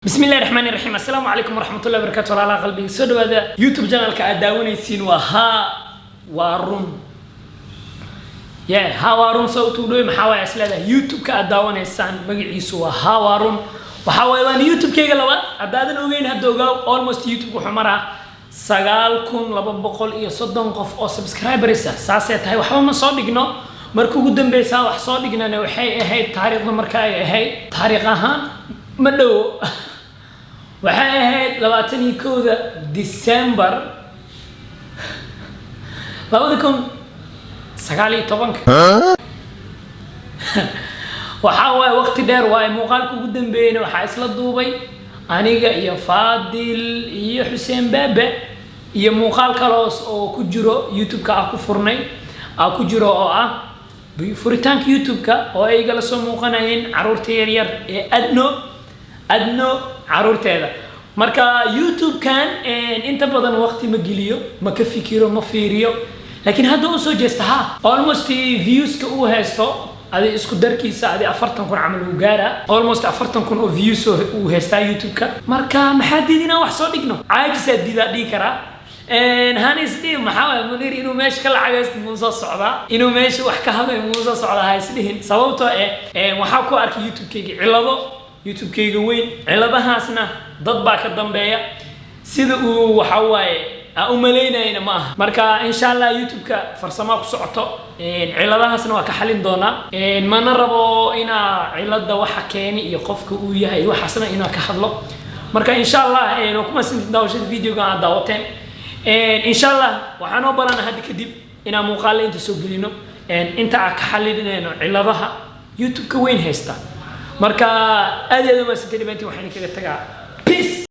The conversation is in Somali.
بسم الله الرحمن الرحيم. السلام عليكم ورحمة الله وبركاته. على قلبي سود هذا يوتيوب channel كأداوني سين وها وارون ها وارون صوت ودوي محاوى أسئلة يوتيوب كأداوني سان مجلس وها وارون وحاوى وان يوتيوب كي قلوا أدادن وين هدوغاو almost يوتيوب وحمرة سجالكم لببقول يصدقون قف أو سبسكرايبرز ساسات هاي وحاول من صادقنا مركو قدام بيسا وحصادقنا نوحي هاي تاريخ مركاي هاي تاريخها مدو waxay ahayd 21 December 2019 waxa way waqti dheer way muuqaalku ugu dambeeyay waxa isla duubay aniga iyo Faadil iyo Xuseen Baabe iyo muuqaal kale oo ku jiro YouTube-ka ku furnay ku jiro oo furitaanka YouTube-ka oo ay gala soo muuqanayeen caruurta yar yar ee adno caruurteeda marka YouTube kan inta badan waqti ma geliyo ma ka fikiro ma fiiriyo laakiin hadda uu soo jeestaha almost views ka uu haysto adi isku darkiisa adi 40 kun amal uu gaara almost 40 kun oo views uu haysta YouTube ka marka maxaa diidina wax soo dhigno caajisa dhigi kara hanis dhii maxaa munir inuu meesha ka lacagaysto muusa socda inuu meesha wax ka haday muusa socda hayslihin sababtoo waxa ku arkay YouTube-kayga cilado YouTube-kayga weyn ciladahaasna dad baa ka dambeeya sida uu waxa waaye u maleynayna ma aha marka insha Allah YouTube-ka farsamo ku socoto ciladahaasna waa ka xalin doona mana rabo ina cilada waxa keeni iyo qofka uu yahay waxaasna ina ka hadlo marka insha Allah kuma sinta daawashada video-ga aad daawateen insha Allah waxaan u balan hadda kadib ina muuqaal inta soo gelino inta ka xalinayno ciladaha YouTube-ka weyn haysta marka aad iyo aad u maasantay waxaan kaga tagaa peace.